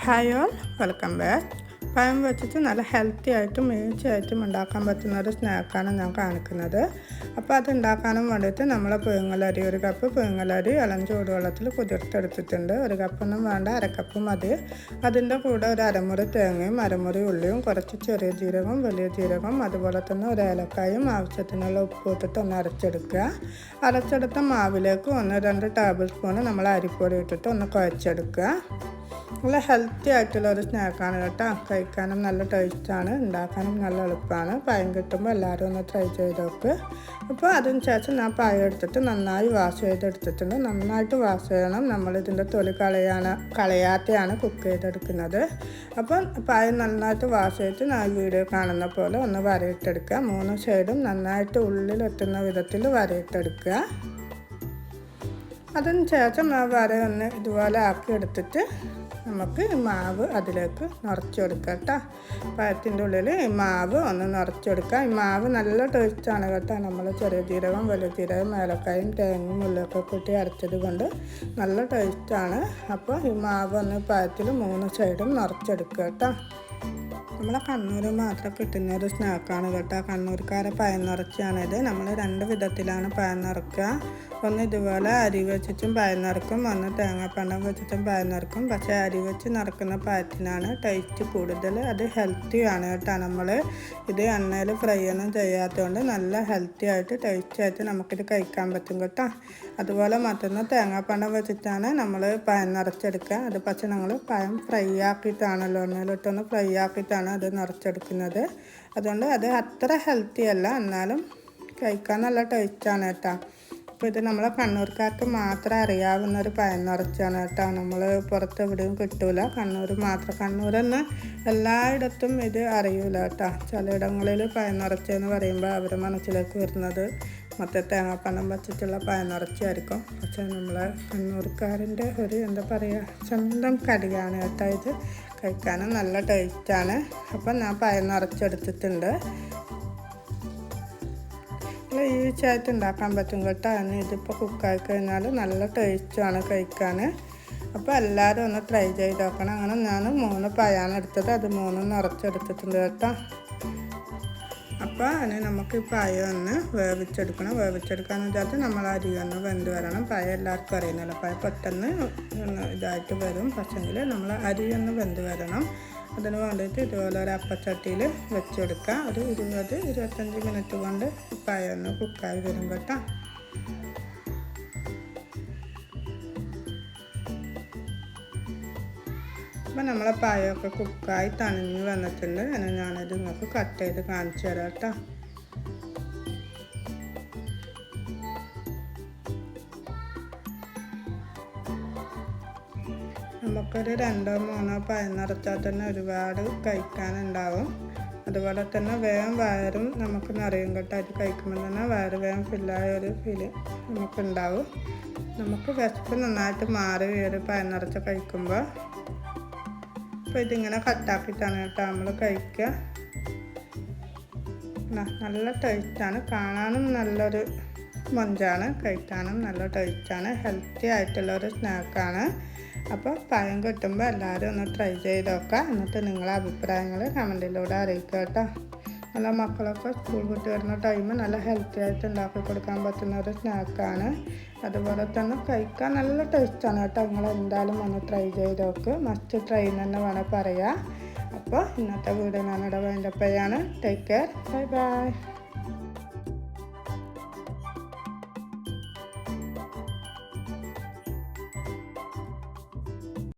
Hi all, welcome back. പഴം വെച്ചിട്ട് നല്ല ഹെൽത്തി ആയിട്ടും ഈസി ആയിട്ടും ഉണ്ടാക്കാൻ പറ്റുന്ന ഒരു സ്നാക്കാണ് ഞാൻ കാണിക്കുന്നത്. അപ്പോൾ അത് ഉണ്ടാക്കാനും വേണ്ടിയിട്ട് നമ്മൾ പുഴുങ്ങലരി, ഒരു കപ്പ് പുഴുങ്ങലരി ഇളം ചൂടുവെള്ളത്തിൽ കുതിർത്തെടുത്തിട്ടുണ്ട്. ഒരു കപ്പൊന്നും വേണ്ട, അരക്കപ്പ് മതി. അതിൻ്റെ കൂടെ ഒരു അരമുറി തേങ്ങയും അരമുറി ഉള്ളിയും കുറച്ച് ചെറിയ ജീരകവും വലിയ ജീരകവും അതുപോലെ തന്നെ ഒരു ഏലക്കായും ആവശ്യത്തിനുള്ള ഉപ്പ് ഇട്ടിട്ട് ഒന്ന് അരച്ചെടുക്കുക. അരച്ചെടുത്ത മാവിലേക്ക് 1-2 ടേബിൾ സ്പൂൺ നമ്മൾ അരിപ്പൊടി ഇട്ടിട്ട് ഒന്ന് കുഴച്ചെടുക്കുക. നല്ല ഹെൽത്തി ആയിട്ടുള്ള ഒരു സ്നാക്കാണ് കേട്ടോ. കഴിക്കാനും നല്ല ടേസ്റ്റാണ്, ഉണ്ടാക്കാനും നല്ല എളുപ്പമാണ്. പഴം കിട്ടുമ്പോൾ എല്ലാവരും ഒന്ന് ട്രൈ ചെയ്ത് നോക്ക്. അപ്പോൾ അതിന് ശേഷം ഞാൻ പഴം എടുത്തിട്ട് നന്നായി വാഷ് ചെയ്തെടുത്തിട്ടുണ്ട്. നന്നായിട്ട് വാഷ് ചെയ്യണം. നമ്മളിതിൻ്റെ തൊലി കളയാതെയാണ് കുക്ക് ചെയ്തെടുക്കുന്നത്. അപ്പം പഴം നന്നായിട്ട് വാഷ് ചെയ്തിട്ട് ഞാൻ വീഡിയോ കാണുന്ന പോലെ ഒന്ന് വരയിട്ടെടുക്കുക. 3 സൈഡും നന്നായിട്ട് ഉള്ളിലെത്തുന്ന വിധത്തിൽ വരയിട്ടെടുക്കുക. അതിന് ശേഷം ആ വര ഒന്ന് ഇതുപോലെ ആക്കി എടുത്തിട്ട് നമുക്ക് മാവ് അതിലേക്ക് നിറച്ചെടുക്കാം കേട്ടോ. പഴത്തിൻ്റെ ഉള്ളിൽ ഈ മാവ് ഒന്ന് നിറച്ചെടുക്കുക. ഈ മാവ് നല്ല ടേസ്റ്റാണ് കേട്ടോ. നമ്മൾ ചെറിയ ജീരകം, വലിയ ജീരകം, ഏലക്കായും തേങ്ങയും ഉള്ളിലൊക്കെ കൂട്ടി അരച്ചത് കൊണ്ട് നല്ല ടേസ്റ്റാണ്. അപ്പോൾ ഈ മാവ് ഒന്ന് പഴത്തിൽ 3 സൈഡും നിറച്ചെടുക്കുക കേട്ടോ. നമ്മളെ കണ്ണൂർ മാത്രം കിട്ടുന്ന ഒരു സ്നാക്കാണ് കേട്ടോ. കണ്ണൂർക്കാരെ പഴം നിറച്ചാണിത്. നമ്മൾ 2 വിധത്തിലാണ് പഴം നിറക്കുക. ഒന്ന് ഇതുപോലെ അരി വെച്ചിട്ടും പഴം നിറക്കും, ഒന്ന് തേങ്ങാപ്പണ്ടം വെച്ചിട്ടും പഴം നിറക്കും. പക്ഷേ അരി വെച്ച് നിറക്കുന്ന പഴത്തിനാണ് ടേസ്റ്റ് കൂടുതൽ. അത് ഹെൽത്തിയാണ് കേട്ടോ. നമ്മൾ ഇത് എണ്ണയിൽ ഫ്രൈ ഒന്നും ചെയ്യാത്തതുകൊണ്ട് നല്ല ഹെൽത്തി ആയിട്ട് ടേസ്റ്റി ആയിട്ട് നമുക്കിത് കഴിക്കാൻ പറ്റും കേട്ടോ. അതുപോലെ മറ്റൊന്ന് തേങ്ങാപ്പണ്ടം വെച്ചിട്ടാണ് നമ്മൾ പഴം നിറച്ചെടുക്കുക. അത് പക്ഷേ ഞങ്ങൾ പഴം ഫ്രൈ ആക്കിയിട്ടാണല്ലോ, എണ്ണയിലിട്ടൊന്ന് ഫ്രൈ ആക്കിയിട്ടാണ് അത് നിറച്ചെടുക്കുന്നത്. അതുകൊണ്ട് അത് അത്ര ഹെൽത്തി അല്ല, എന്നാലും കഴിക്കാൻ നല്ല ടേസ്റ്റാണ് കേട്ടോ. അപ്പോൾ ഇത് നമ്മളെ കണ്ണൂർക്കാർക്ക് മാത്രം അറിയാവുന്ന ഒരു പഴം നിറച്ചാണ് കേട്ടോ. നമ്മൾ പുറത്തെവിടെയും കിട്ടൂല, കണ്ണൂർ മാത്രം. കണ്ണൂരെന്ന് എല്ലായിടത്തും ഇത് അറിയൂല കേട്ടോ. ചിലയിടങ്ങളിൽ പഴം നിറച്ചെന്ന് പറയുമ്പോൾ അവരുടെ മനസ്സിലേക്ക് വരുന്നത് മറ്റേ തേങ്ങാപ്പണം വെച്ചിട്ടുള്ള പഴം നിറച്ചായിരിക്കും. പക്ഷേ നമ്മളെ കണ്ണൂർക്കാരൻ്റെ ഒരു എന്താ പറയുക, സ്വന്തം കടിയാണ് കേട്ടോ ഇത്. കഴിക്കാനും നല്ല ടേസ്റ്റാണ്. അപ്പം ഞാൻ പഴം നിറച്ചെടുത്തിട്ടുണ്ട്. ഈസിയായിട്ട് ഉണ്ടാക്കാൻ പറ്റും കേട്ടോ. ഇതിപ്പോൾ കുക്കായി കഴിഞ്ഞാൽ നല്ല ടേസ്റ്റുമാണ് കഴിക്കാൻ. അപ്പോൾ എല്ലാവരും ഒന്ന് ട്രൈ ചെയ്ത് നോക്കണം. അങ്ങനെ ഞാൻ 3 പഴമാണ് എടുത്തത്. അത് 3 നിറച്ചെടുത്തിട്ടുണ്ട് കേട്ടോ. അപ്പോൾ അതിന് നമുക്ക് ഈ പഴം ഒന്ന് വേവിച്ചെടുക്കണം. വേവിച്ചെടുക്കാന്ന് വെച്ചാൽ നമ്മൾ അരി ഒന്ന് വെന്ത് വരണം. പഴം എല്ലാവർക്കും അറിയുന്നല്ലോ, പഴം പെട്ടെന്ന് ഇതായിട്ട് വരും. പക്ഷെങ്കിൽ നമ്മൾ അരി ഒന്ന് വെന്ത് വരണം. അതിന് വേണ്ടിയിട്ട് ഇതുപോലെ ഒരു അപ്പച്ചട്ടിയിൽ വെച്ചെടുക്കുക. ഒരു 20-25 മിനിറ്റ് കൊണ്ട് പഴം ഒന്ന് കുക്കായി വരും കേട്ടോ. അപ്പം നമ്മളെ പഴമൊക്കെ കുക്കായി തണിഞ്ഞ് വന്നിട്ടുണ്ട്. അങ്ങനെ ഞാനത് നിങ്ങൾക്ക് കട്ട് ചെയ്ത് കാണിച്ചു തരാം കേട്ടോ. നമുക്കൊരു 2-3 പഴം നിറച്ചാൽ തന്നെ ഒരുപാട് കഴിക്കാനുണ്ടാവും. അതുപോലെ തന്നെ വേഗം വയറും നമുക്ക് നിറയും കേട്ടോ. അത് കഴിക്കുമ്പോൾ തന്നെ വയറ് വേഗം ഫില്ലായ ഒരു ഫീല് നമുക്കുണ്ടാവും. നമുക്ക് വിശപ്പ് നന്നായിട്ട് മാറി ഒരു പഴം നിറച്ച് കഴിക്കുമ്പോൾ. അപ്പോൾ ഇതിങ്ങനെ കട്ടാക്കിയിട്ടാണ് കേട്ടോ നമ്മൾ കഴിക്കുക. നല്ല ടേസ്റ്റാണ്, കാണാനും നല്ലൊരു മൊഞ്ചാണ്, കഴിക്കാനും നല്ല ടേസ്റ്റാണ്. ഹെൽത്തി ആയിട്ടുള്ളൊരു സ്നാക്കാണ്. അപ്പോൾ പഴം കിട്ടുമ്പോൾ എല്ലാവരും ഒന്ന് ട്രൈ ചെയ്ത് നോക്കുക. എന്നിട്ട് നിങ്ങളെ അഭിപ്രായങ്ങൾ കമൻറ്റിലൂടെ അറിയിക്കുക കേട്ടോ. നല്ല മക്കളൊക്കെ സ്കൂൾ വിട്ട് വരുന്ന ടൈം നല്ല ഹെൽത്തി ആയിട്ട് ഉണ്ടാക്കി കൊടുക്കാൻ പറ്റുന്ന ഒരു സ്നാക്കാണ്. അതുപോലെ തന്നെ കഴിക്കാൻ നല്ല ടേസ്റ്റാണ് കേട്ടോ. നിങ്ങൾ എന്തായാലും ഒന്ന് ട്രൈ ചെയ്ത് നോക്ക്. മസ്റ്റ് ട്രൈ എന്ന് വേണേൽ പറയാം. അപ്പോൾ ഇന്നത്തെ വീഡിയോ ഞാനിവിടെ വൈൻഡപ്പ് ചെയ്യാണ്. Take care, bye bye.